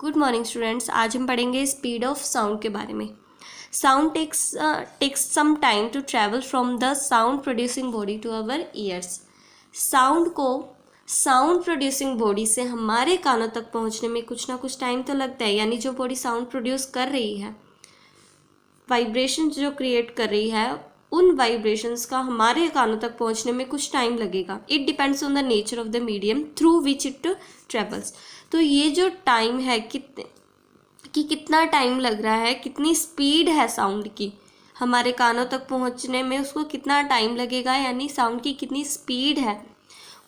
Good morning students. आज हम पढ़ेंगे स्पीड ऑफ साउंड के बारे में। Sound takes some time to travel from the sound producing body to our ears. Sound को साउंड प्रोड्यूसिंग बॉडी से हमारे कानों तक पहुंचने में कुछ ना कुछ टाइम तो लगता है, यानी जो बॉडी साउंड प्रोड्यूस कर रही है, वाइब्रेशन जो क्रिएट कर रही है, उन वाइब्रेशंस का हमारे कानों तक पहुंचने में कुछ टाइम लगेगा। It depends on the nature of the medium through which it travels. तो ये जो टाइम है कितना टाइम लग रहा है, कितनी स्पीड है साउंड की हमारे कानों तक पहुंचने में, उसको कितना टाइम लगेगा, यानी साउंड की कितनी स्पीड है,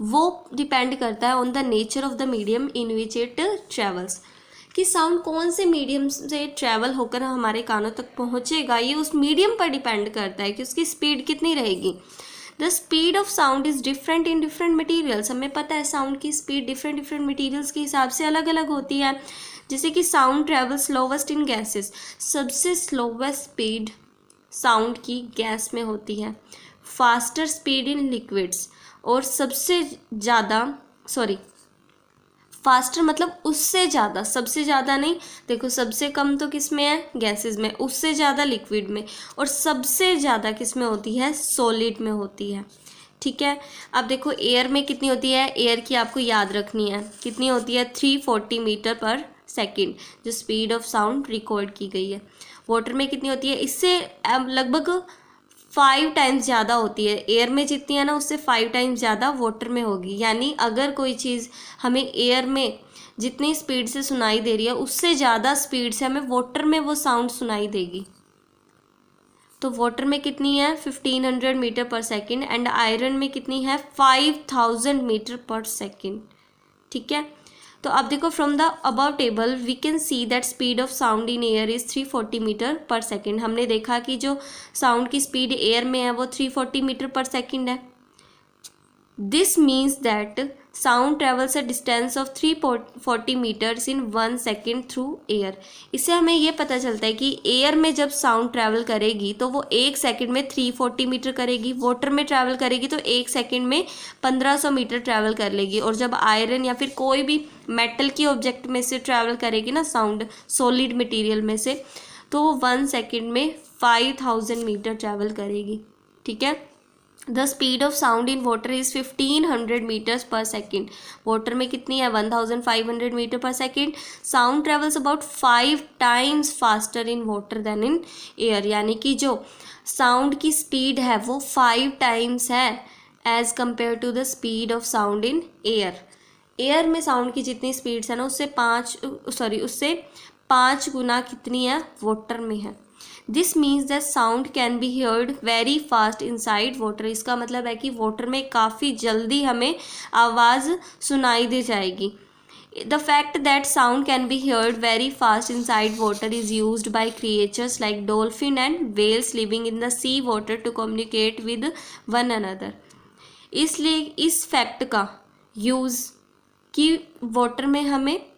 वो डिपेंड करता है on the nature of the medium in which it travels. कि साउंड कौन से मीडियम से ट्रैवल होकर हमारे कानों तक पहुंचेगा, ये उस मीडियम पर डिपेंड करता है कि उसकी स्पीड कितनी रहेगी। The speed of sound is different in different materials. हमें पता है साउंड की स्पीड डिफरेंट मटीरियल्स के हिसाब से अलग अलग होती है। जैसे कि साउंड ट्रैवल स्लोवेस्ट इन गैसेस, सबसे स्लोवेस्ट स्पीड साउंड की गैस में होती है। फास्टर स्पीड इन लिक्विड्स, और सबसे ज़्यादा फास्टर मतलब उससे ज़्यादा, सबसे ज़्यादा नहीं, देखो सबसे कम तो किस में है, गैसेस में, उससे ज़्यादा लिक्विड में, और सबसे ज़्यादा किस में होती है, सॉलिड में होती है। ठीक है। अब देखो एयर में कितनी होती है, एयर की आपको याद रखनी है, कितनी होती है, 340 मीटर पर सेकेंड जो स्पीड ऑफ साउंड रिकॉर्ड की गई है। वाटर में कितनी होती है, इससे लगभग 5 टाइम्स ज़्यादा होती है। एयर में जितनी है ना, उससे 5 टाइम्स ज़्यादा वाटर में होगी। यानी अगर कोई चीज़ हमें एयर में जितनी स्पीड से सुनाई दे रही है, उससे ज़्यादा स्पीड से हमें वाटर में वो साउंड सुनाई देगी। तो वाटर में कितनी है, 1500 metre per second, and iron में कितनी है, 5000 मीटर पर सेकेंड। ठीक है। तो अब देखो from the above table we can see that speed of sound in air is 340 metre per second. हमने देखा कि जो साउंड की स्पीड एयर में है वो 340 मीटर पर सेकेंड है। This means that sound travels a distance of 340 metres in 1 second through air. इससे हमें ये पता चलता है कि एयर में जब साउंड ट्रैवल करेगी तो वो 1 सेकेंड में 340 मीटर करेगी, वाटर में ट्रैवल करेगी तो 1 सेकेंड में 1500 मीटर ट्रैवल कर लेगी, और जब आयरन या फिर कोई भी मेटल की ऑब्जेक्ट में से ट्रैवल करेगी ना साउंड, सॉलिड मटेरियल में से, तो वो 1 सेकेंड में 5000 मीटर ट्रैवल करेगी। ठीक है। The speed of sound in water is 1500 metres per second. Water में कितनी है, 1500 metre per second. Sound travels about 5 times faster in water than in air. यानी कि जो साउंड की स्पीड है वो 5 टाइम्स है as compare to the speed of sound in air. Air में साउंड की जितनी स्पीड्स है ना, उससे 5 गुना कितनी है, वाटर में है। This means that sound can be heard very fast inside water. इसका मतलब है कि वाटर में काफ़ी जल्दी हमें आवाज़ सुनाई दे जाएगी। The fact that sound can be heard very fast inside water is used by creatures like dolphin and whales living in the sea water to communicate with one another। इसलिए इस फैक्ट का यूज़ कि water में हमें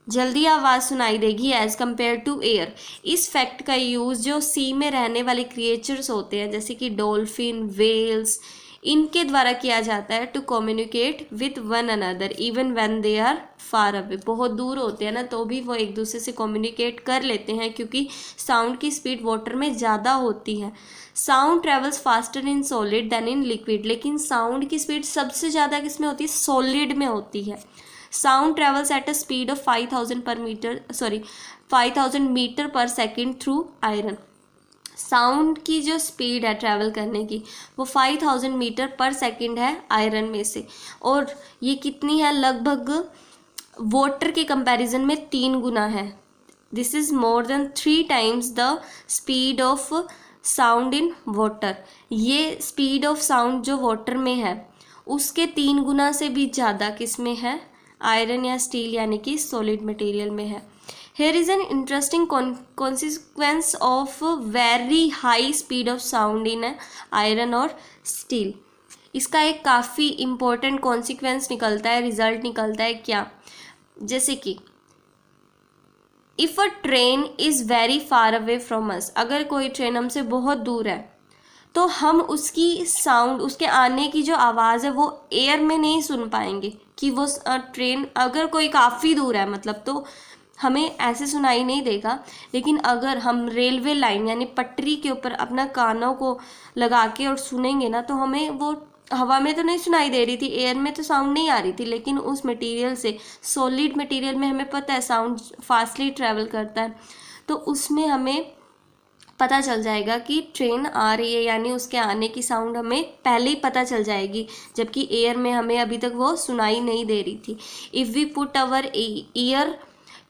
जल्दी आवाज़ सुनाई देगी एज़ कम्पेयर टू एयर, इस फैक्ट का यूज़ जो सी में रहने वाले क्रिएचर्स होते हैं जैसे कि डॉल्फिन, वेल्स, इनके द्वारा किया जाता है to communicate with one another even when they are far away. बहुत दूर होते हैं ना तो भी वो एक दूसरे से कम्युनिकेट कर लेते हैं, क्योंकि साउंड की स्पीड वाटर में ज़्यादा होती है। Sound travels faster in solid than in liquid, लेकिन साउंड की स्पीड सबसे ज़्यादा किस में होती है, सॉलिड में होती है। Sound travels at a speed of 5000 metre per second through iron. Sound की जो स्पीड है ट्रैवल करने की वो 5000 मीटर पर सेकेंड है आयरन में से, और ये कितनी है, लगभग वाटर के कंपैरिजन में 3 गुना है। This is more than 3 times the speed of sound in water. ये स्पीड ऑफ साउंड जो वाटर में है उसके 3 गुना से भी ज़्यादा किस में है, आयरन या स्टील यानी कि सॉलिड मटेरियल में है। Here is an interesting consequence of very high speed of sound in iron और स्टील। इसका एक काफ़ी इम्पोर्टेंट कॉन्सिक्वेंस निकलता है, रिजल्ट निकलता है क्या, जैसे कि if a train is very far away from us, अगर कोई ट्रेन हमसे बहुत दूर है तो हम उसकी साउंड, उसके आने की जो आवाज़ है वो एयर में नहीं सुन पाएंगे कि वो ट्रेन अगर कोई काफ़ी दूर है मतलब, तो हमें ऐसे सुनाई नहीं देगा। लेकिन अगर हम रेलवे लाइन यानी पटरी के ऊपर अपना कानों को लगा के और सुनेंगे ना, तो हमें वो हवा में तो नहीं सुनाई दे रही थी, एयर में तो साउंड नहीं आ रही थी, लेकिन उस मटेरियल से, सॉलिड मटेरियल में हमें पता है साउंड फास्टली ट्रैवल करता है, तो उसमें हमें पता चल जाएगा कि ट्रेन आ रही है, यानी उसके आने की साउंड हमें पहले ही पता चल जाएगी, जबकि एयर में हमें अभी तक वो सुनाई नहीं दे रही थी। If we put our ear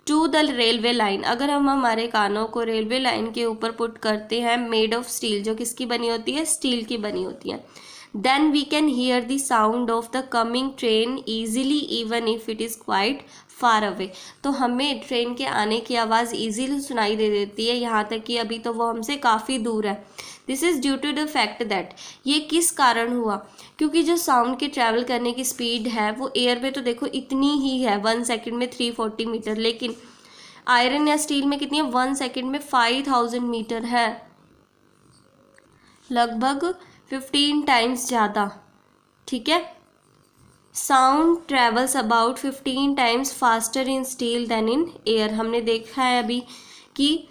to the railway line, अगर हम हमारे कानों को रेलवे लाइन के ऊपर पुट करते हैं, मेड ऑफ स्टील, जो किसकी बनी होती है, स्टील की बनी होती है, then we can hear the sound of the coming train easily even if it is quite far away। तो हमें ट्रेन के आने की आवाज़ easily सुनाई दे देती है, यहाँ तक कि अभी तो वो हमसे काफ़ी दूर है। This is due to the fact that, ये किस कारण हुआ, क्योंकि जो साउंड के ट्रैवल करने की स्पीड है वो एयर में तो देखो इतनी ही है, 1 सेकेंड में 340 मीटर, लेकिन आयरन या स्टील में कितनी है, 1 सेकेंड में 5000 मीटर है, लगभग 15 टाइम्स ज़्यादा। ठीक है, sound travels about 15 times faster in steel than in air. हमने देखा है अभी कि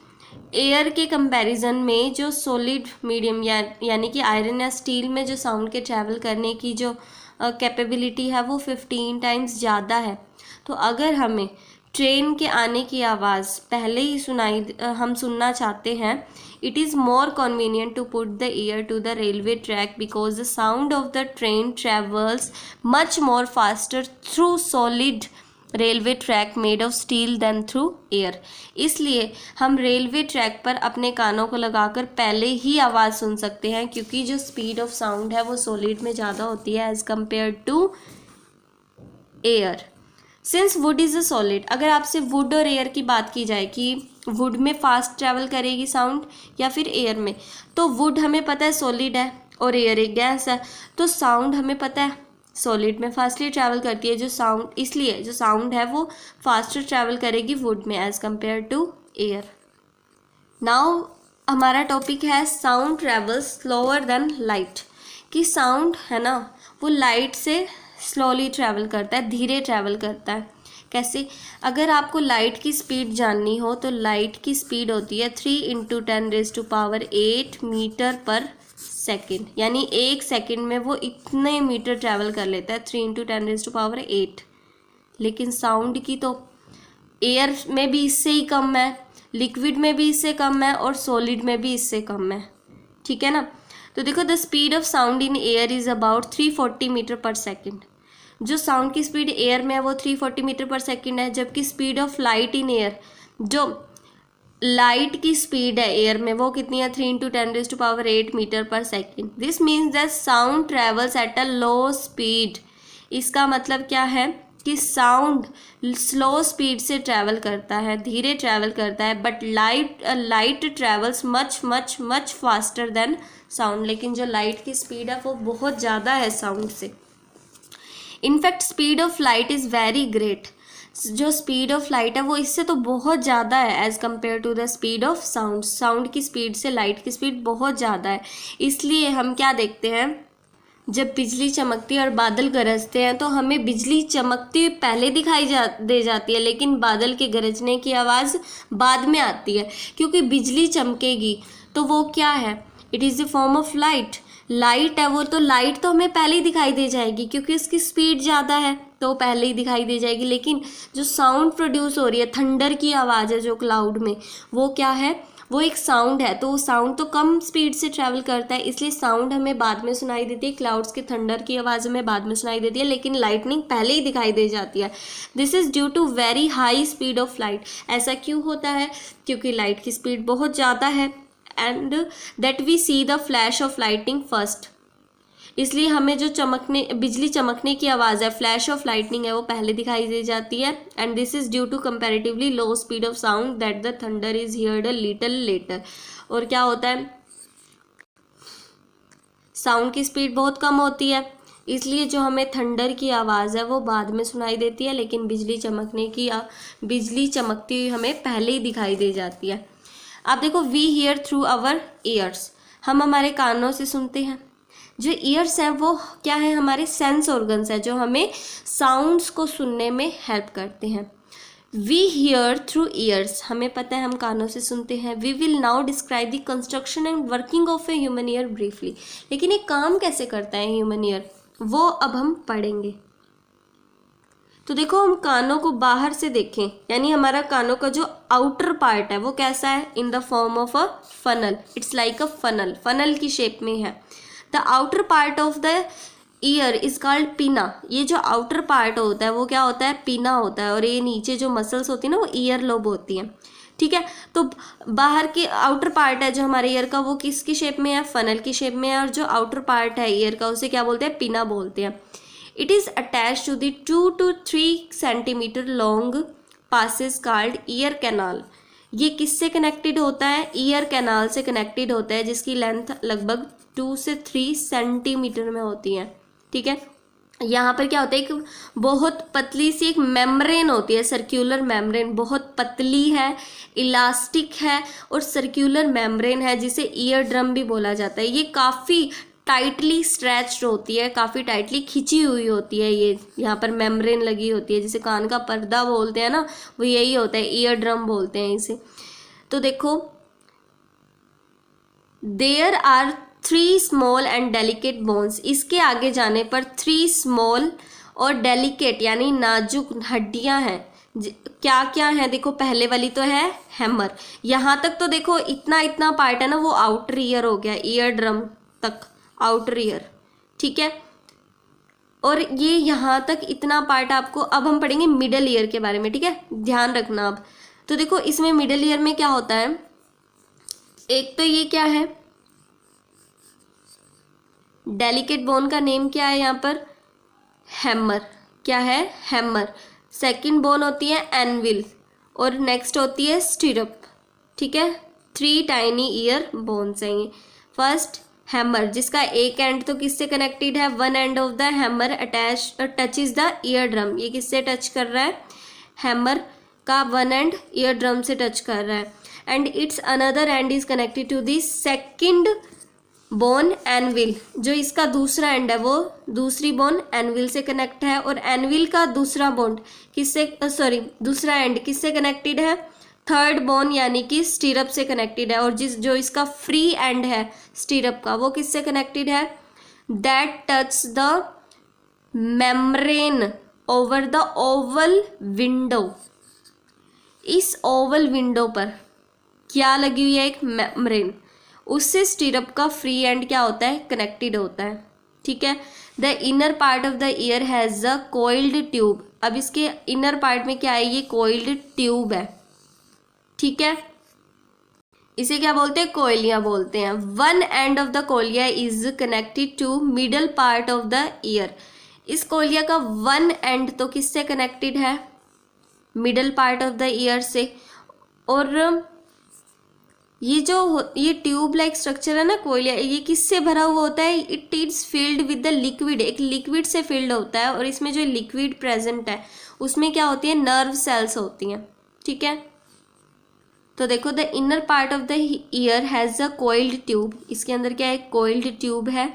एयर के कंपैरिजन में जो सॉलिड मीडियम यानी कि आयरन या स्टील में जो साउंड के ट्रैवल करने की जो कैपेबिलिटी है वो 15 टाइम्स ज़्यादा है। तो अगर हमें ट्रेन के आने की आवाज़ पहले ही हम सुनना चाहते हैं, it is more convenient to put the ear to the railway track because the sound of the train travels much more faster through solid railway track made of steel than through air। इसलिए हम railway track पर अपने कानों को लगाकर पहले ही आवाज़ सुन सकते हैं, क्योंकि जो स्पीड ऑफ साउंड है वो सॉलिड में ज़्यादा होती है as compare to air. Since wood is a solid, अगर आपसे वुड और एयर की बात की जाए कि वुड में फास्ट ट्रैवल करेगी साउंड या फिर एयर में, तो वुड हमें पता है सॉलिड है और एयर एक गैस है, तो साउंड हमें पता है सॉलिड में फास्टली ट्रैवल करती है जो साउंड, इसलिए जो साउंड है वो फास्टर ट्रैवल करेगी वुड में as compare to air. Now हमारा टॉपिक है sound travels slower than light, कि साउंड है ना वो लाइट से स्लोली ट्रैवल करता है, धीरे ट्रैवल करता है। कैसे, अगर आपको लाइट की स्पीड जाननी हो तो लाइट की स्पीड होती है 3 × 10⁸ मीटर पर सेकेंड, यानी 1 सेकेंड में वो इतने मीटर ट्रैवल कर लेता है, 3 × 10⁸। लेकिन साउंड की तो एयर में भी इससे ही कम है, लिक्विड में भी इससे कम है और सॉलिड में भी इससे कम है। ठीक है ना, तो देखो the speed of sound in air is about 340 metre per second. जो साउंड की स्पीड एयर में है वो 340 मीटर पर सेकेंड है, जबकि speed of light in air, जो लाइट की स्पीड है एयर में वो कितनी है, 3 × 10⁸ metre per second. This means that sound travels at a low speed. इसका मतलब क्या है कि साउंड स्लो स्पीड से ट्रैवल करता है, धीरे ट्रैवल करता है, but light travels much much much faster than sound. लेकिन जो लाइट की स्पीड है वो बहुत ज़्यादा है साउंड से। In fact speed of light is very great, जो स्पीड ऑफ लाइट है वो इससे तो बहुत ज़्यादा है as compare to the speed of sound. Sound की स्पीड से लाइट की स्पीड बहुत ज़्यादा है। इसलिए हम क्या देखते हैं, जब बिजली चमकती है और बादल गरजते हैं तो हमें बिजली चमकती पहले दिखाई दे जाती है, लेकिन बादल के गरजने की आवाज़ बाद में आती है, क्योंकि बिजली चमकेगी तो वो क्या है, it is the form of light. Light है वो, तो लाइट तो हमें पहले ही दिखाई दे जाएगी क्योंकि उसकी स्पीड ज़्यादा है तो पहले ही दिखाई दे जाएगी। लेकिन जो साउंड प्रोड्यूस हो रही है, थंडर की आवाज़ है जो क्लाउड में, वो क्या है, वो एक साउंड है, तो वो साउंड तो कम स्पीड से ट्रैवल करता है, इसलिए साउंड हमें बाद में सुनाई देती है। क्लाउड्स के थंडर की आवाज़ हमें बाद में सुनाई देती है, लेकिन लाइटनिंग पहले ही दिखाई दे जाती है। This is due to very high speed of light. ऐसा क्यों होता है, क्योंकि लाइट की स्पीड बहुत ज़्यादा है and that we see the flash of lightning first. इसलिए हमें जो बिजली चमकने की आवाज़ है, फ्लैश ऑफ लाइटनिंग है, वो पहले दिखाई दे जाती है। And this is due to comparatively low speed of sound that the thunder is heard a little later. और क्या होता है, साउंड की स्पीड बहुत कम होती है, इसलिए जो हमें थंडर की आवाज़ है वो बाद में सुनाई देती है, लेकिन बिजली चमकती हुई हमें पहले ही दिखाई दे जाती है। आप देखो, we hear through our ears, हम हमारे कानों से सुनते हैं। जो ईयर्स हैं वो क्या है, हमारे सेंस ऑर्गन्स है जो हमें साउंड्स को सुनने में हेल्प करते हैं। वी हियर थ्रू ईयर्स, हमें पता है हम कानों से सुनते हैं। We will now describe the construction and working of a human ear briefly. लेकिन ये काम कैसे करता है ह्यूमन ईयर, वो अब हम पढ़ेंगे। तो देखो, हम कानों को बाहर से देखें, यानी हमारा कानों का जो आउटर पार्ट है वो कैसा है, in the form of a funnel. It's like a funnel, funnel की शेप में है। The outer part of the year is called पिना। ये जो आउटर पार्ट होता है वो क्या होता है, पिना होता है। और ये नीचे जो मसल्स होती है ना वो ईयर लोब होती हैं। ठीक है, तो बाहर की आउटर पार्ट है जो हमारे ईयर का वो किसकी शेप में है, फनल की शेप में है। और जो आउटर पार्ट है ईयर का उसे क्या बोलते हैं, पिना बोलते हैं। It is attach to the 2 to 3 centimetre long passes called ear canal. ये किससे कनेक्टेड होता है, ईयर कैनाल से कनेक्टेड होता है, जिसकी लेंथ लगभग 2 से 3 सेंटीमीटर में होती है। ठीक है, यहाँ पर क्या होता है, एक बहुत पतली सी एक मेम्ब्रेन होती है, सर्कुलर मेम्ब्रेन, बहुत पतली है, इलास्टिक है और सर्कुलर मेम्ब्रेन है, जिसे ईयर ड्रम भी बोला जाता है। ये काफ़ी टाइटली स्ट्रेच्ड होती है, काफ़ी टाइटली खिंची हुई होती है। ये यहाँ पर मेम्ब्रेन लगी होती है, जिसे कान का पर्दा बोलते हैं ना, वो यही होता है, ईयर ड्रम बोलते हैं इसे। तो देखो, there are 3 small and delicate bones. इसके आगे जाने पर 3 स्मॉल और डेलिकेट यानी नाजुक हड्डियां हैं। क्या क्या है, देखो पहले वाली तो है हैमर। यहाँ तक तो देखो इतना इतना पार्ट है ना, वो आउटर ईयर हो गया, ईयर ड्रम तक आउटर ईयर। ठीक है, और ये यहाँ तक इतना पार्ट आपको, अब हम पढ़ेंगे मिडल ईयर के बारे में। ठीक है, ध्यान रखना अब। तो देखो, इसमें मिडल ईयर में क्या होता है, एक तो ये क्या है, डेलिकेट बोन का नेम क्या है यहाँ पर, हैमर। क्या है, हैमर। सेकंड बोन होती है एनविल और नेक्स्ट होती है स्टिरअप। ठीक है, 3 टाइनी ईयर बोन्स हैं ये। फर्स्ट हैमर, जिसका एक एंड तो किससे कनेक्टेड है, one end of the hammer attach touches the year drum. ये किससे टच कर रहा है, हैमर का वन एंड ईयर ड्रम से टच कर रहा है। And its another end is connected to the second bone anvil. जो इसका दूसरा एंड है वो दूसरी बोन एनविल से कनेक्ट है। और एनविल का दूसरा बोन किससे, दूसरा एंड किससे कनेक्टेड है, थर्ड बोन यानी कि स्टिरअप से कनेक्टेड है। और जो इसका फ्री एंड है स्टिरअप का, वो किससे कनेक्टेड है, that touch the membrane over the Oval window. इस ओवल विंडो पर क्या लगी हुई है, एक मेम्ब्रेन, उससे स्टिरअप का फ्री एंड क्या होता है, कनेक्टेड होता है। ठीक है, the inner part of the ear has a coiled tube. अब इसके इनर पार्ट में क्या है, ये कोइल्ड ट्यूब है। ठीक है, इसे क्या बोलते हैं, कोयलिया बोलते हैं। One end of the cochlea is connected to middle part of the ear. इस कोयलिया का वन एंड तो किससे कनेक्टेड है, middle part of the ear से। और ये ट्यूब लाइक स्ट्रक्चर है ना कोयलिया, ये किससे भरा हुआ होता है, it is filled with the liquid. एक लिक्विड से फिल्ड होता है और इसमें जो लिक्विड प्रेजेंट है उसमें क्या होती है, नर्व सेल्स होती हैं। ठीक है, तो देखो, the inner part of the ear has a coiled tube. इसके अंदर क्या है, कोइल्ड ट्यूब है,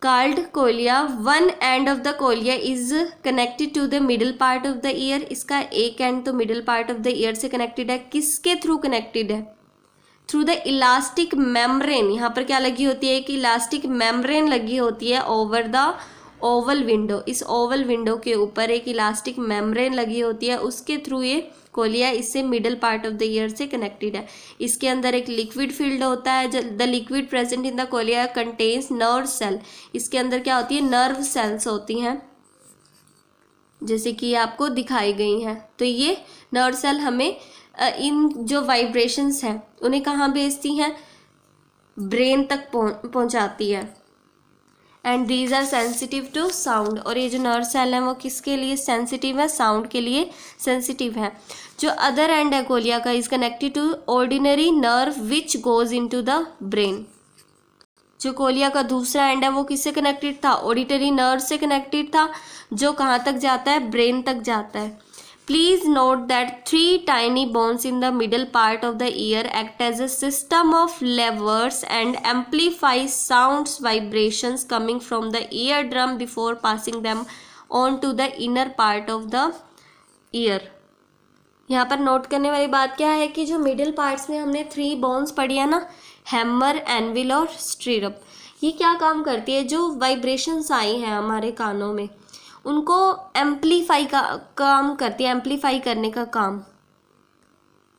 called cochlea. One end of the cochlea is connected to the middle part of the ear. इसका एक एंड तो middle part of the ear से connected है। किसके थ्रू कनेक्टेड है, थ्रू द इलास्टिक मेम्ब्रेन। यहाँ पर क्या लगी होती है, कि इलास्टिक मेम्ब्रेन लगी होती है ओवर द ओवल विंडो। इस ओवल विंडो के ऊपर एक इलास्टिक मेम्ब्रेन लगी होती है, उसके थ्रू ये कोयलिया इससे middle part of the ear से कनेक्टेड है। इसके अंदर एक लिक्विड फील्ड होता है। The liquid present in the कोयलिया कंटेन्स नर्व सेल। इसके अंदर क्या होती है, नर्व सेल्स होती हैं, जैसे कि आपको दिखाई गई हैं। तो ये नर्व सेल हमें इन जो वाइब्रेशंस हैं उन्हें कहाँ भेजती हैं, ब्रेन तक पहुँचाती है। And these are sensitive to sound. और ये जो नर्व सेल हैं वो किसके लिए सेंसिटिव है, साउंड के लिए सेंसिटिव है। जो अदर एंड है कोयलिया का is connected to ordinary nerve which goes into the brain. जो कोयलिया का दूसरा एंड है वो किससे कनेक्टेड था, ऑडिटरी नर्व से कनेक्टेड था, जो कहाँ तक जाता है, ब्रेन तक जाता है। Please note that 3 tiny bones in the middle part of the ear act as a system of levers and amplify sounds vibrations coming from the eardrum before passing them on to the inner part of the ear. यहाँ पर note करने वाली बात क्या है कि जो middle parts में हमने 3 बोन्स पढ़ी है ना, हैमर, एनविल और स्टीरप, ये क्या काम करती है, जो वाइब्रेशंस आई हैं हमारे कानों में उनको एम्पलीफाई का काम करती है, एम्पलीफाई करने का काम,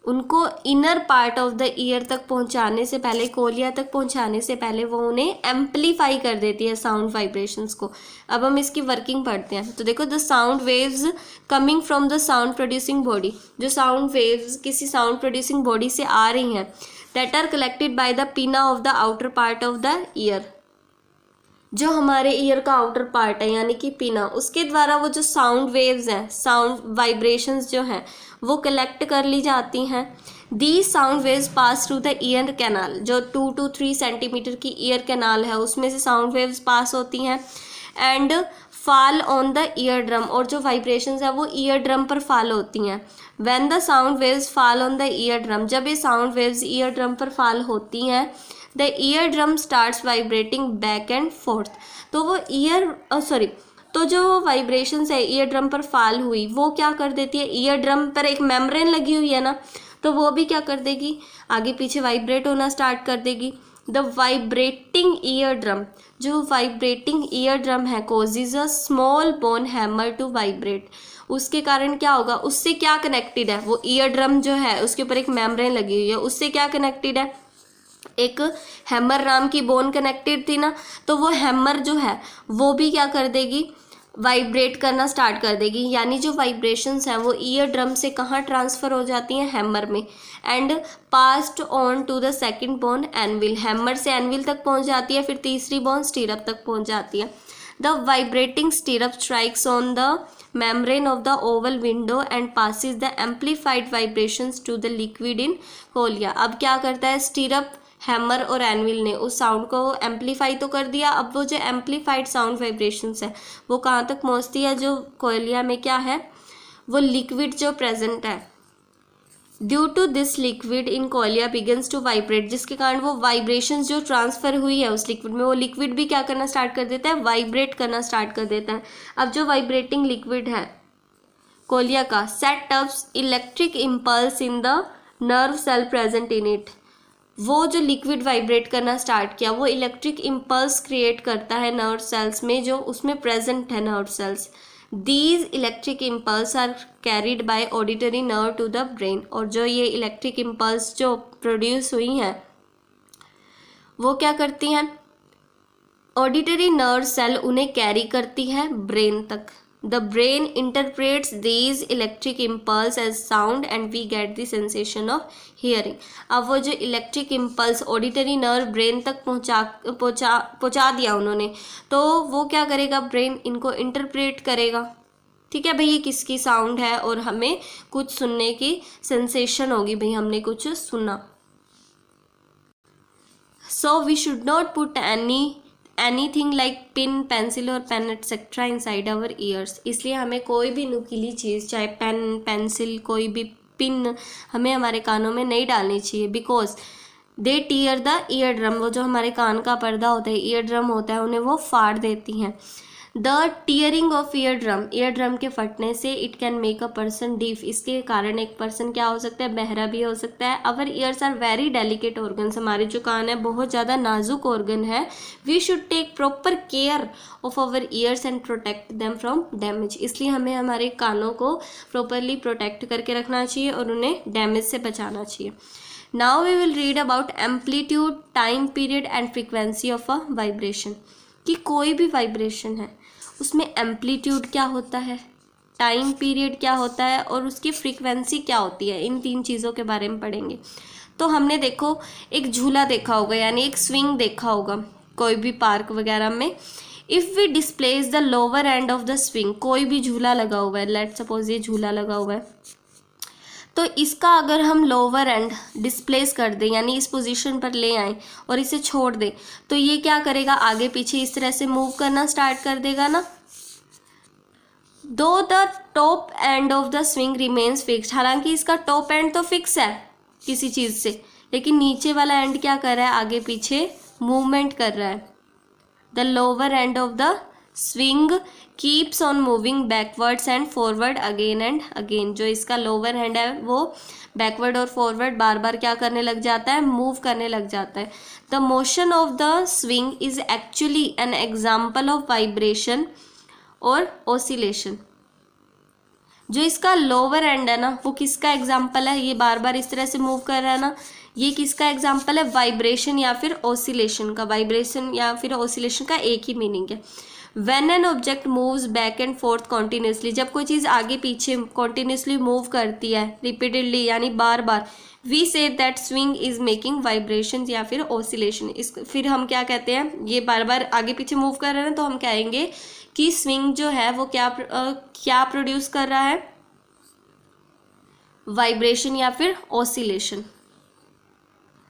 उनको inner part of the year तक पहुंचाने से पहले, कोलिया तक पहुंचाने से पहले वो उन्हें एम्पलीफाई कर देती है साउंड वाइब्रेशंस को। अब हम इसकी वर्किंग पढ़ते हैं। तो देखो, the sound waves coming from the sound producing body, जो साउंड वेव्स किसी साउंड प्रोड्यूसिंग बॉडी से आ रही हैं, that are collected by the pinna of the outer part of the ear, जो हमारे ईयर का आउटर पार्ट है यानी कि पिना, उसके द्वारा वो जो साउंड वेव्स हैं, साउंड वाइब्रेशंस जो हैं वो कलेक्ट कर ली जाती हैं। The sound waves pass through the ear canal, जो 2 to 3 सेंटीमीटर की ईयर कैनाल है उसमें से साउंड वेव्स पास होती हैं, and fall on the ear drum, और जो वाइब्रेशंस है वो ईयर ड्रम पर फॉल होती हैं। When the sound waves fall on the ear drum, जब ये साउंड वेव्स ईयर ड्रम पर फॉल होती हैं, the ear drum starts vibrating back and fourth, तो वो तो जो वाइब्रेशंस है ईयर ड्रम पर फॉल हुई वो क्या कर देती है, ईयर ड्रम पर एक मेम्ब्रेन लगी हुई है ना, तो वो भी क्या कर देगी, आगे पीछे वाइब्रेट होना स्टार्ट कर देगी। द वाइब्रेटिंग ईयर ड्रम, जो वाइब्रेटिंग ईयर ड्रम है, causes a small bone hammer to vibrate, उसके कारण क्या होगा, उससे क्या कनेक्टेड है, वो ईयर ड्रम जो है उसके ऊपर एक मेम्ब्रेन लगी हुई है, उससे क्या कनेक्टेड है, एक हैमर नाम की बोन कनेक्टेड थी ना, तो वो हैमर जो है वो भी क्या कर देगी, वाइब्रेट करना स्टार्ट कर देगी, यानी जो वाइब्रेशंस हैं वो ईयर ड्रम से कहाँ ट्रांसफ़र हो जाती हैं, हैमर में, and passed on to the second bone anvil, hammer से एनविल तक पहुंच जाती है, फिर तीसरी बोन स्टीरप तक पहुंच जाती है। The vibrating stirrup strikes on the membrane of the oval window and passes the amplified vibrations to the liquid in Koliya. अब क्या करता है, स्टीरप, हैमर और एनविल ने उस साउंड को एम्पलीफाई तो कर दिया, अब वो जो एम्पलीफाइड साउंड वाइब्रेशंस है वो कहाँ तक पहुँचती है, जो कोलिया में क्या है, वो लिक्विड जो प्रेजेंट है, due to this liquid in cochlea begins to vibrate, जिसके कारण वो वाइब्रेशंस जो ट्रांसफ़र हुई है उस लिक्विड में, वो लिक्विड भी क्या करना स्टार्ट कर देता है, वाइब्रेट करना स्टार्ट कर देता है। अब जो वाइब्रेटिंग लिक्विड है कोलिया का, set ups electric impulse in the nerve cell present in it, वो जो लिक्विड वाइब्रेट करना स्टार्ट किया वो इलेक्ट्रिक इम्पल्स क्रिएट करता है नर्व सेल्स में, जो उसमें प्रेजेंट है nerve cells. These electric impulse are carried by auditory nerve to the brain, और जो ये इलेक्ट्रिक इम्पल्स जो प्रोड्यूस हुई हैं वो क्या करती हैं, ऑडिटरी नर्व सेल उन्हें कैरी करती है ब्रेन तक। The brain interprets these electric impulse as sound and we get the sensation of hearing. अब वो जो electric impulse auditory nerve brain तक पहुंचा दिया उन्होंने, तो वो क्या करेगा, ब्रेन इनको इंटरप्रेट करेगा, ठीक है भाई, ये किसकी साउंड है और हमें कुछ सुनने की सेंसेशन होगी, भाई हमने कुछ सुना। So we should not put anything like pin, pencil और pen etcetera inside our ears, इसलिए हमें कोई भी नुकीली चीज़, चाहे पेन, पेंसिल, कोई भी पिन हमें हमारे कानों में नहीं डालनी चाहिए, because they tier the ear drum, वो जो हमारे कान का पर्दा होता है, ईयर ड्रम होता है, उन्हें वो फाड़ देती हैं। The tearing of ear drum के फटने से it can make a person deaf, इसके कारण एक पर्सन क्या हो सकता है, बहरा भी हो सकता है। Our ears are very delicate organs, हमारे जो कान है बहुत ज़्यादा नाजुक ऑर्गन है। We should take proper care of our ears and protect them from damage, इसलिए हमें हमारे कानों को प्रॉपरली प्रोटेक्ट करके रखना चाहिए और उन्हें डैमेज से बचाना चाहिए। Now we will read about amplitude, time period and frequency of a vibration, कि कोई भी वाइब्रेशन है उसमें एम्पलीट्यूड क्या होता है, टाइम पीरियड क्या होता है और उसकी फ्रीक्वेंसी क्या होती है, इन 3 चीज़ों के बारे में पढ़ेंगे। तो हमने देखो एक झूला देखा होगा, यानी एक स्विंग देखा होगा कोई भी पार्क वगैरह में। If we displace the lower end of the swing, कोई भी झूला लगा हुआ है, लेट्स सपोज ये झूला लगा हुआ है, तो इसका अगर हम लोअर एंड डिस्प्लेस कर दें, यानी इस पोजीशन पर ले आएँ और इसे छोड़ दें, तो ये क्या करेगा, आगे पीछे इस तरह से मूव करना स्टार्ट कर देगा ना। दो the top and of the swing remains fixed, हालांकि इसका टॉप एंड तो फिक्स है किसी चीज़ से, लेकिन नीचे वाला एंड क्या कर रहा है, आगे पीछे मूवमेंट कर रहा है। The lower end of the swing keeps on moving backwards and forward again and again. जो इसका लोअर हैंड है वो बैकवर्ड और फॉरवर्ड बार बार क्या करने लग जाता है, मूव करने लग जाता है। The motion of the swing is actually an example of vibration और ऑसिलेशन। जो इसका लोअर एंड है ना, वो किसका एग्जाम्पल है, ये बार बार इस तरह से मूव कर रहा है ना, ये किसका एग्जाम्पल है, वाइब्रेशन या फिर ऑसिलेशन का। वाइब्रेशन या फिर ऑसिलेशन का एक ही मीनिंग है। When an object moves back and fourth continuously, जब कोई चीज़ आगे पीछे कॉन्टिन्यूसली मूव करती है रिपीटेडली यानी बार बार, वी से that swing is making vibration या फिर ऑसिलेशन। इस फिर हम क्या कहते हैं, ये बार बार आगे पीछे मूव कर रहे हैं तो हम कहेंगे कि स्विंग जो है वो क्या प्रोड्यूस कर रहा है, वाइब्रेशन या फिर ऑसिलेशन।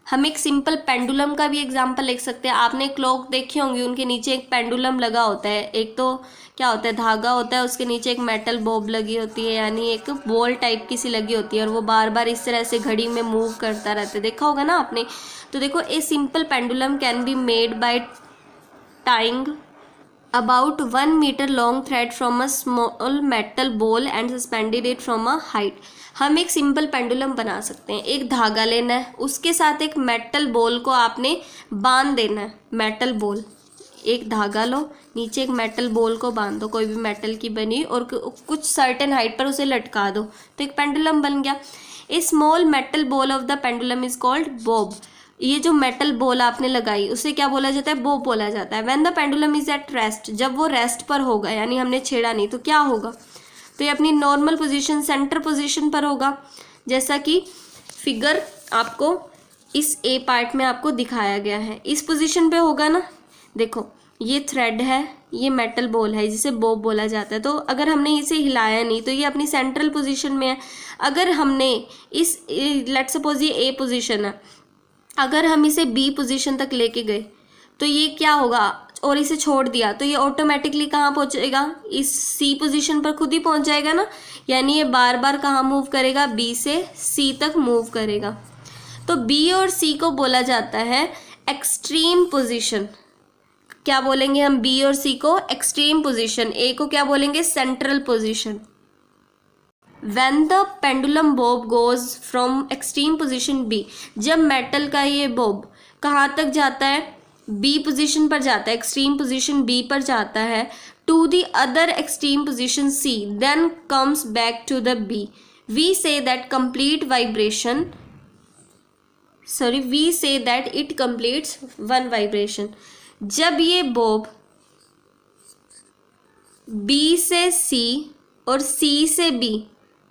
हम एक सिंपल पेंडुलम का भी एग्जांपल लिख सकते हैं। आपने क्लॉक देखी होंगी, उनके नीचे एक पेंडुलम लगा होता है। एक तो क्या होता है, धागा होता है, उसके नीचे एक मेटल बॉब लगी होती है, यानी एक बॉल टाइप की सी लगी होती है, और वो बार बार इस तरह से घड़ी में मूव करता रहता है। देखा होगा ना आपने। तो देखो, a simple pendulum can be made by tying about 1 meter long thread from a small metal ball and suspended it from a height। हम एक सिंपल पेंडुलम बना सकते हैं। एक धागा लेना है, उसके साथ एक मेटल बॉल को आपने बांध देना है। मेटल बॉल, एक धागा लो, नीचे एक मेटल बॉल को बांध दो, कोई भी मेटल की बनी, और कुछ सर्टेन हाइट पर उसे लटका दो, तो एक पेंडुलम बन गया। A small metal ball of the pendulum is called bob. ये जो मेटल बॉल आपने लगाई उसे क्या बोला जाता है, बॉब बोला जाता है। When the pendulum is at rest, जब वो रेस्ट पर होगा यानी हमने छेड़ा नहीं, तो क्या होगा, तो ये अपनी नॉर्मल पोजीशन, सेंटर पोजीशन पर होगा। जैसा कि फिगर आपको इस ए पार्ट में आपको दिखाया गया है, इस पोजीशन पे होगा ना। देखो, ये थ्रेड है, ये मेटल बॉल है जिसे बॉब बोला जाता है। तो अगर हमने इसे हिलाया नहीं तो ये अपनी सेंट्रल पोजीशन में है। अगर हमने इस लेट सपोज ये ए पोजीशन है, अगर हम इसे बी पोजीशन तक लेके गए तो ये क्या होगा, और इसे छोड़ दिया तो ये ऑटोमेटिकली कहाँ पहुँचेगा, इस सी पोजीशन पर खुद ही पहुँच जाएगा ना। यानी ये बार बार कहाँ मूव करेगा, बी से सी तक मूव करेगा। तो बी और सी को बोला जाता है एक्सट्रीम पोजीशन। क्या बोलेंगे हम, बी और सी को एक्सट्रीम पोजीशन, ए को क्या बोलेंगे, central position. When the pendulum bob goes from extreme position B, जब मेटल का ये बॉब कहाँ तक जाता है, बी पोजीशन पर जाता है, एक्सट्रीम पोजीशन बी पर जाता है, to the other extreme position C, then comes back to the B, we से that complete vibration, sorry we से that it completes one vibration. जब ये बॉब बी से सी और सी से बी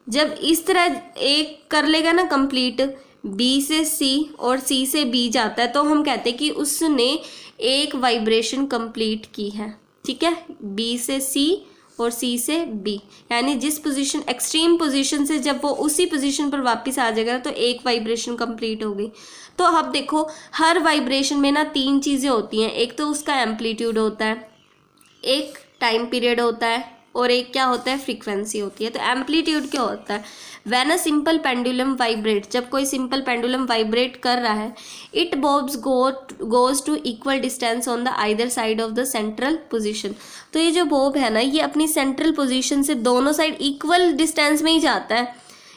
जब इस तरह एक कर लेगा ना कंप्लीट, बी से सी और सी से बी जाता है, तो हम कहते हैं कि उसने एक वाइब्रेशन कंप्लीट की है। ठीक है, बी से सी और सी से बी, यानी जिस पोजीशन एक्सट्रीम पोजीशन से जब वो उसी पोजीशन पर वापस आ जाएगा तो एक वाइब्रेशन कंप्लीट हो गई। तो अब देखो, हर वाइब्रेशन में ना 3 चीज़ें होती हैं। एक तो उसका एम्पलीट्यूड होता है, एक टाइम पीरियड होता है, और एक क्या होता है, फ्रीक्वेंसी होती है। तो एम्पलीट्यूड क्या होता है, when a simple pendulum vibrate, जब कोई सिंपल पेंडुलम वाइब्रेट कर रहा है, it bobs goes to equal distance on the either side of the central position. तो ये जो बॉब है ना, ये अपनी सेंट्रल पोजीशन से दोनों साइड इक्वल डिस्टेंस में ही जाता है,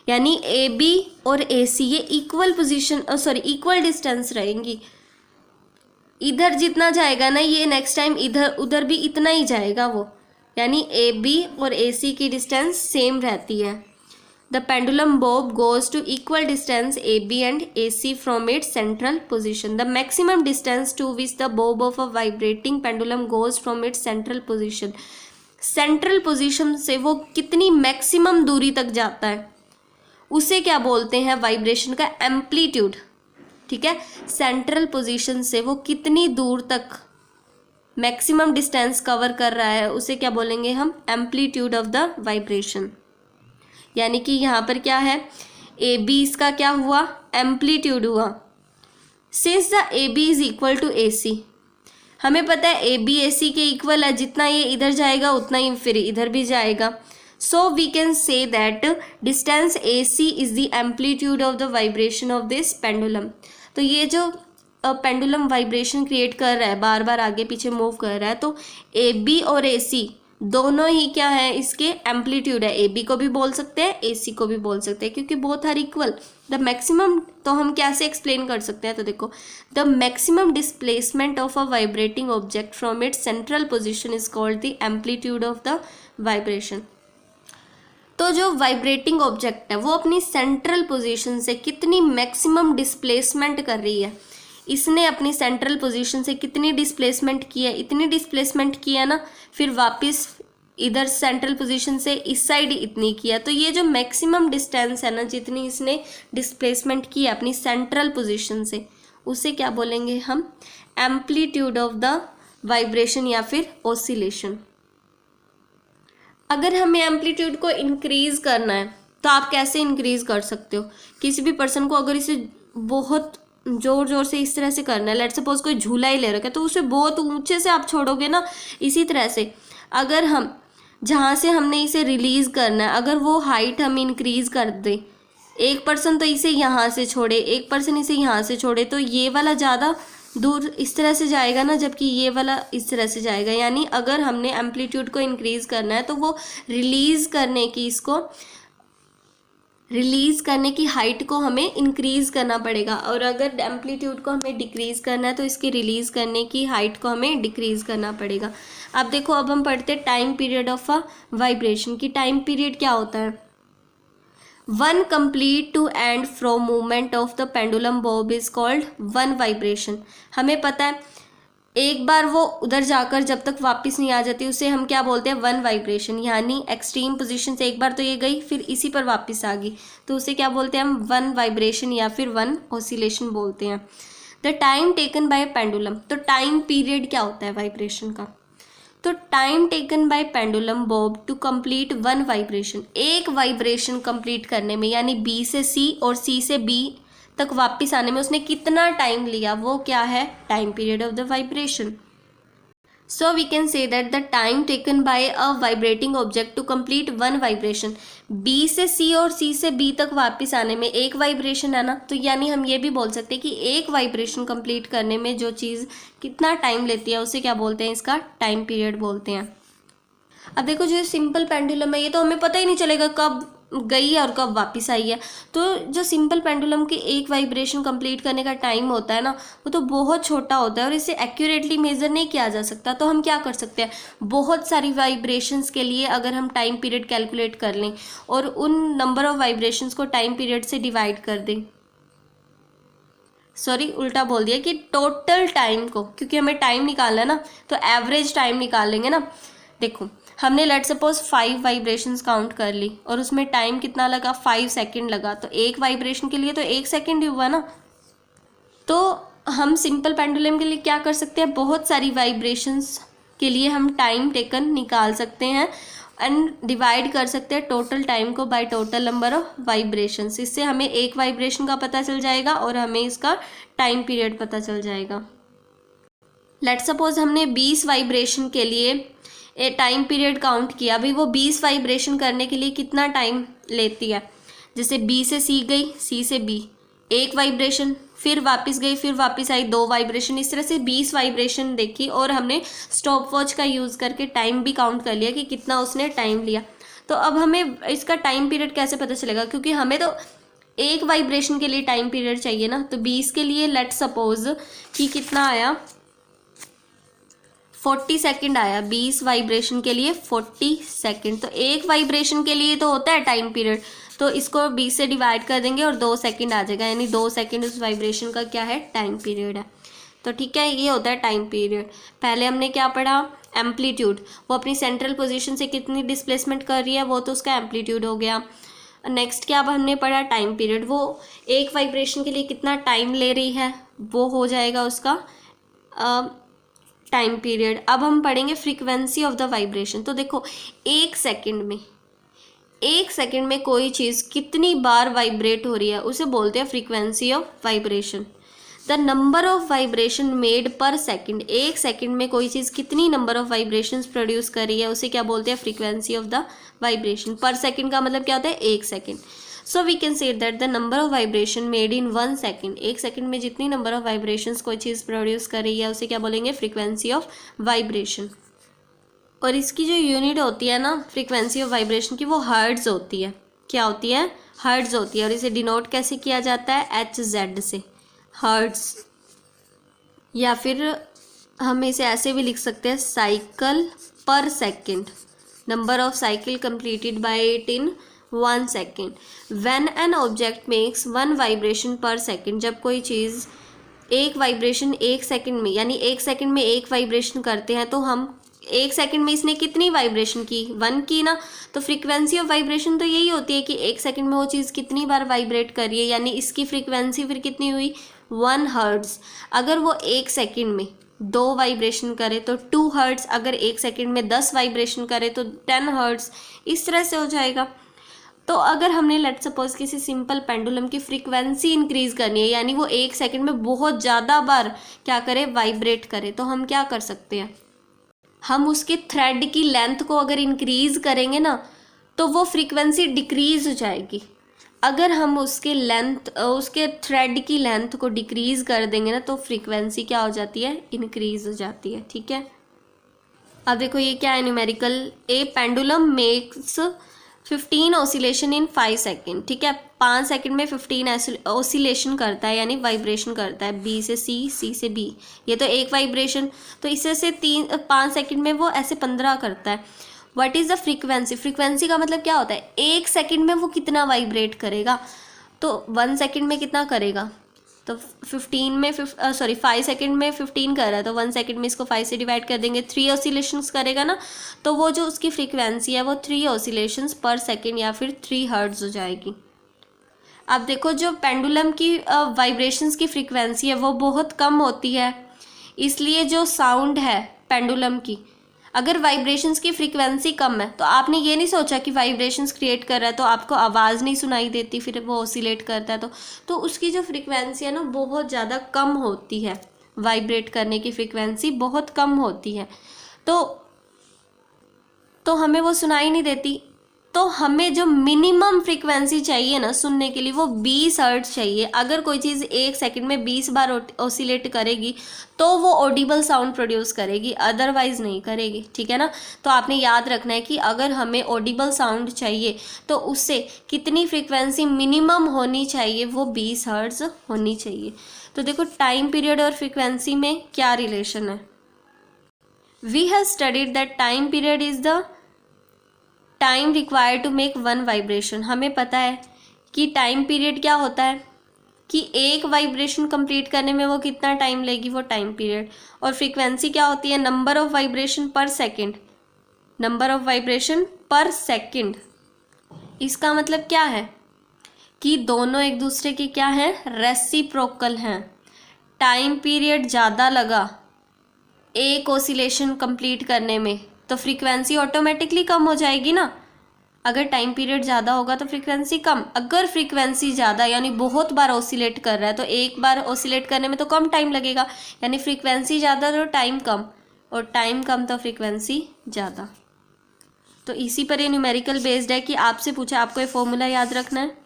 यानी ए बी और ए सी ये इक्वल पोजीशन इक्वल डिस्टेंस रहेंगी। इधर जितना जाएगा ना ये नेक्स्ट टाइम इधर उधर भी इतना ही जाएगा वो, यानी ए बी और ए सी की डिस्टेंस सेम रहती है। The pendulum bob goes to equal distance A B and A C from its central position. The maximum distance to which the bob of a vibrating pendulum goes from its central position. Central position से वो कितनी maximum दूरी तक जाता है उसे क्या बोलते हैं, वाइब्रेशन का एम्पलीट्यूड। ठीक है, सेंट्रल पोजीशन से वो कितनी दूर तक मैक्सिमम डिस्टेंस कवर कर रहा है उसे क्या बोलेंगे हम, एम्पलीट्यूड ऑफ द वाइब्रेशन। यानी कि यहाँ पर क्या है, ए बी इसका क्या हुआ, एम्पलीट्यूड हुआ। Since the A B is equal to A C, हमें पता है ए बी ए सी के इक्वल है, जितना ये इधर जाएगा उतना ही फिर इधर भी जाएगा। So we can say that distance AC is the amplitude of the vibration of this pendulum. तो ये जो पेंडुलम वाइब्रेशन क्रिएट कर रहा है, बार बार आगे पीछे मूव कर रहा है, तो AB और AC दोनों ही क्या है, इसके एम्पलीट्यूड है। AB को भी बोल सकते हैं, AC को भी बोल सकते हैं, क्योंकि both are equal. The maximum तो हम कैसे एक्सप्लेन कर सकते हैं, तो देखो the maximum displacement of a vibrating object from its central position is called the amplitude of the vibration. तो जो वाइब्रेटिंग ऑब्जेक्ट है वो अपनी सेंट्रल पोजीशन से कितनी मैक्सिमम डिस्प्लेसमेंट कर रही है, इसने अपनी सेंट्रल पोजीशन से कितनी डिस्प्लेसमेंट की है, इतनी डिस्प्लेसमेंट की है ना, फिर वापस इधर सेंट्रल पोजीशन से इस साइड इतनी किया। तो ये जो मैक्सिमम डिस्टेंस है ना, जितनी इसने डिस्प्लेसमेंट की है अपनी सेंट्रल पोजीशन से, उसे क्या बोलेंगे हम, एम्पलीट्यूड ऑफ द वाइब्रेशन या फिर ऑसिलेशन। अगर हमें एम्पलीट्यूड को इंक्रीज करना है तो आप कैसे इंक्रीज कर सकते हो, किसी भी पर्सन को अगर इसे बहुत जोर जोर से इस तरह से करना है, लेट सपोज कोई झूला ही ले रखा है, तो उसे बहुत ऊंचे से आप छोड़ोगे ना। इसी तरह से अगर हम जहाँ से हमने इसे रिलीज करना है, अगर वो हाइट हम इंक्रीज कर दें, एक पर्सन तो इसे यहाँ से छोड़े, एक पर्सन इसे यहाँ से छोड़े, तो ये वाला ज़्यादा दूर इस तरह से जाएगा ना, जबकि ये वाला इस तरह से जाएगा। यानी अगर हमने एम्पलीट्यूड को इंक्रीज करना है तो वो रिलीज करने की हाइट को हमें इंक्रीज करना पड़ेगा, और अगर एम्पलीट्यूड को हमें डिक्रीज करना है तो इसकी रिलीज करने की हाइट को हमें डिक्रीज करना पड़ेगा। अब देखो, अब हम पढ़ते हैं time period of a vibration की। टाइम पीरियड क्या होता है, 1 complete to and from movement of the pendulum bob is called 1 vibration। हमें पता है एक बार वो उधर जाकर जब तक वापस नहीं आ जाती उसे हम क्या बोलते हैं, 1 वाइब्रेशन। यानी एक्सट्रीम पोजीशन से एक बार तो ये गई, फिर इसी पर वापस आ गई, तो उसे क्या बोलते हैं हम, 1 वाइब्रेशन या फिर 1 ऑसिलेशन बोलते हैं। The time taken by pendulum, तो टाइम पीरियड क्या होता है वाइब्रेशन का, तो time taken by pendulum bob to complete 1 vibration, एक वाइब्रेशन कंप्लीट करने में, यानी B से C और C से B तक वापस आने में उसने कितना टाइम लिया, वो क्या है, time period of the vibration. So we can say that the time taken by a vibrating object to complete 1 vibration, B से C और C से B तक वापस आने में एक वाइब्रेशन है ना, तो यानी हम ये भी बोल सकते हैं कि एक वाइब्रेशन कंप्लीट करने में जो चीज़ कितना टाइम लेती है उसे क्या बोलते हैं, इसका टाइम पीरियड बोलते हैं। अब देखो, जो सिंपल पेंडुलम है ये तो हमें पता ही नहीं चलेगा कब गई है और कब वापस आई है। तो जो सिंपल पेंडुलम की एक वाइब्रेशन कंप्लीट करने का टाइम होता है ना, वो तो बहुत छोटा होता है और इसे एक्यूरेटली मेज़र नहीं किया जा सकता। तो हम क्या कर सकते हैं, बहुत सारी वाइब्रेशंस के लिए अगर हम टाइम पीरियड कैलकुलेट कर लें और उन नंबर ऑफ वाइब्रेशंस को टाइम पीरियड से डिवाइड कर दें, सॉरी उल्टा बोल दिया, कि टोटल टाइम को, क्योंकि हमें टाइम निकालना है ना, तो एवरेज टाइम निकाल लेंगे ना। देखो, हमने लेट सपोज 5 वाइब्रेशंस काउंट कर ली और उसमें टाइम कितना लगा, 5 सेकंड लगा, तो एक वाइब्रेशन के लिए तो 1 सेकंड ही हुआ ना। तो हम सिंपल पेंडुलम के लिए क्या कर सकते हैं, बहुत सारी वाइब्रेशंस के लिए हम टाइम टेकन निकाल सकते हैं एंड डिवाइड कर सकते हैं टोटल टाइम को by total number of vibrations. इससे हमें एक वाइब्रेशन का पता चल जाएगा और हमें इसका टाइम पीरियड पता चल जाएगा। लेट सपोज हमने 20 वाइब्रेशन के लिए टाइम पीरियड काउंट किया। अभी वो 20 वाइब्रेशन करने के लिए कितना टाइम लेती है, जैसे B से C गई, C से B एक वाइब्रेशन, फिर वापस गई, फिर वापस आई 2 वाइब्रेशन, इस तरह से 20 वाइब्रेशन देखी और हमने स्टॉप वॉच का यूज़ करके टाइम भी काउंट कर लिया कि कितना उसने टाइम लिया। तो अब हमें इसका टाइम पीरियड कैसे पता चलेगा, क्योंकि हमें तो एक वाइब्रेशन के लिए टाइम पीरियड चाहिए ना। तो 20 के लिए लेट सपोज कि कितना आया, 40 सेकंड आया, 20 वाइब्रेशन के लिए 40 सेकंड। तो एक वाइब्रेशन के लिए तो होता है टाइम पीरियड, तो इसको 20 से डिवाइड कर देंगे और 2 सेकंड आ जाएगा, यानी 2 सेकंड उस वाइब्रेशन का क्या है, टाइम पीरियड है। तो ठीक है, ये होता है टाइम पीरियड। पहले हमने क्या पढ़ा, एम्पलीट्यूड, वो अपनी सेंट्रल पोजीशन से कितनी डिस्प्लेसमेंट कर रही है, वो तो उसका एम्पलीट्यूड हो गया। नेक्स्ट क्या अब हमने पढ़ा, टाइम पीरियड, वो एक वाइब्रेशन के लिए कितना टाइम ले रही है, वो हो जाएगा उसका टाइम पीरियड। अब हम पढ़ेंगे फ्रीक्वेंसी ऑफ द वाइब्रेशन। तो देखो, एक सेकंड में कोई चीज़ कितनी बार वाइब्रेट हो रही है उसे बोलते हैं frequency of vibration. The number of vibration made पर सेकंड, एक सेकंड में कोई चीज़ कितनी नंबर ऑफ वाइब्रेशंस प्रोड्यूस कर रही है उसे क्या बोलते हैं, frequency of the vibration. Per second का मतलब क्या होता है, एक second. So we can say that the number of vibration made in 1 second, एक सेकंड में जितनी नंबर ऑफ वाइब्रेशंस कोई चीज़ प्रोड्यूस कर रही है उसे क्या बोलेंगे, फ्रीक्वेंसी ऑफ वाइब्रेशन। और इसकी जो यूनिट होती है ना फ्रीक्वेंसी ऑफ वाइब्रेशन की, वो हर्ट्ज होती है। क्या होती है, हर्ट्ज होती है। और इसे डिनोट कैसे किया जाता है, HZ से, हर्ट्ज। या फिर हम इसे ऐसे भी लिख सकते हैं, साइकिल पर second, number of cycle completed by it in 1 second. When an object makes 1 vibration पर सेकेंड, जब कोई चीज़ एक वाइब्रेशन एक सेकेंड में, यानी एक सेकेंड में एक वाइब्रेशन करते हैं, तो हम एक सेकंड में इसने कितनी वाइब्रेशन की, 1 की ना। तो फ्रीक्वेंसी ऑफ वाइब्रेशन तो यही होती है कि एक सेकंड में वो चीज़ कितनी बार वाइब्रेट कर रही है, यानी इसकी फ्रीक्वेंसी फिर कितनी हुई, 1 हर्ट्ज़। अगर वो एक सेकंड में 2 वाइब्रेशन करे तो 2 हर्ट्ज़, अगर एक सेकंड में 10 वाइब्रेशन करे तो 10 हर्ट्ज़, इस तरह से हो जाएगा। तो अगर हमने लेट सपोज किसी सिंपल पेंडुलम की फ्रीक्वेंसी इंक्रीज़ करनी है, यानी वो एक सेकंड में बहुत ज़्यादा बार क्या करे, वाइब्रेट करे, तो हम क्या कर सकते हैं, हम उसके थ्रेड की लेंथ को अगर इंक्रीज़ करेंगे ना तो वो फ्रीक्वेंसी डिक्रीज़ हो जाएगी। अगर हम उसके थ्रेड की लेंथ को डिक्रीज़ कर देंगे ना तो फ्रीक्वेंसी क्या हो जाती है, इंक्रीज़ हो जाती है। ठीक है, अब देखो ये क्या है, numerical, A pendulum makes 15 oscillation in 5 second. ठीक है, 5 सेकेंड में 15 ऑसिलेशन करता है, यानी वाइब्रेशन करता है, बी से सी, सी से बी, ये तो एक वाइब्रेशन। तो इससे से 5 सेकेंड में वो ऐसे 15 करता है। What is the frequency, frequency का मतलब क्या होता है, एक सेकेंड में वो कितना वाइब्रेट करेगा। तो 1 सेकेंड में कितना करेगा, तो 5 सेकेंड में 15 कर रहा है, तो 1 सेकेंड में इसको 5 से डिवाइड कर देंगे, 3 ऑसिलेशंस करेगा ना, तो वो जो उसकी फ्रीक्वेंसी है वो 3 ऑसिलेशंस पर सेकेंड या फिर 3 हर्ट्ज हो जाएगी। अब देखो जो पेंडुलम की वाइब्रेशंस की फ्रीक्वेंसी है वो बहुत कम होती है, इसलिए जो साउंड है पेंडुलम की, अगर वाइब्रेशंस की फ्रीक्वेंसी कम है तो आपने ये नहीं सोचा कि वाइब्रेशंस क्रिएट कर रहा है तो आपको आवाज़ नहीं सुनाई देती, फिर वो ऑसिलेट करता है, तो उसकी जो फ्रीक्वेंसी है ना बहुत ज़्यादा कम होती है, वाइब्रेट करने की फ्रीक्वेंसी बहुत कम होती है, तो हमें वो सुनाई नहीं देती। तो हमें जो मिनिमम फ्रीक्वेंसी चाहिए ना सुनने के लिए वो 20 हर्ट्ज चाहिए। अगर कोई चीज़ एक सेकंड में 20 बार ऑसिलेट करेगी तो वो ऑडिबल साउंड प्रोड्यूस करेगी, अदरवाइज नहीं करेगी। ठीक है ना, तो आपने याद रखना है कि अगर हमें ऑडिबल साउंड चाहिए तो उससे कितनी फ्रीक्वेंसी मिनिमम होनी चाहिए, वो 20 हर्ट्ज होनी चाहिए। तो देखो टाइम पीरियड और फ्रीक्वेंसी में क्या रिलेशन है। We have studied that time period is the time required to make 1 vibration. हमें पता है कि टाइम पीरियड क्या होता है कि एक वाइब्रेशन कंप्लीट करने में वो कितना टाइम लेगी, वो टाइम पीरियड। और फ्रीक्वेंसी क्या होती है, number of vibration per second, number of vibration per second. इसका मतलब क्या है कि दोनों एक दूसरे के क्या हैं, रेसिप्रोकल हैं। टाइम पीरियड ज़्यादा लगा एक ऑसिलेशन कंप्लीट करने में तो फ्रीक्वेंसी ऑटोमेटिकली कम हो जाएगी ना। अगर टाइम पीरियड ज़्यादा होगा तो फ्रीक्वेंसी कम। अगर फ्रीक्वेंसी ज़्यादा यानी बहुत बार ऑसिलेट कर रहा है तो एक बार ऑसिलेट करने में तो कम टाइम लगेगा, यानी फ्रीक्वेंसी ज़्यादा तो टाइम कम, और टाइम कम तो फ्रीक्वेंसी ज़्यादा। तो इसी पर ये न्यूमेरिकल बेस्ड है कि आपसे पूछा, आपको ये फॉर्मूला याद रखना है।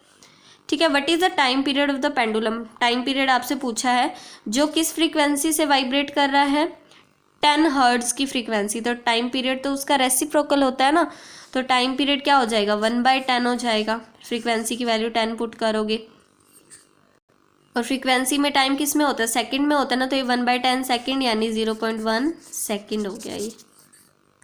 ठीक है, what is the time period of the pendulum. Time period आपसे पूछा है जो किस फ्रीक्वेंसी से वाइब्रेट कर रहा है, 10 हर्ट्ज की फ्रीक्वेंसी। तो टाइम पीरियड तो उसका रेसिप्रोकल होता है ना, तो टाइम पीरियड क्या हो जाएगा, 1/10 हो जाएगा। फ्रीक्वेंसी की वैल्यू 10 पुट करोगे, और फ्रीक्वेंसी में टाइम किस में होता है, सेकंड में होता है ना, तो ये 1/10 सेकंड यानी 0.1 सेकंड हो गया ये।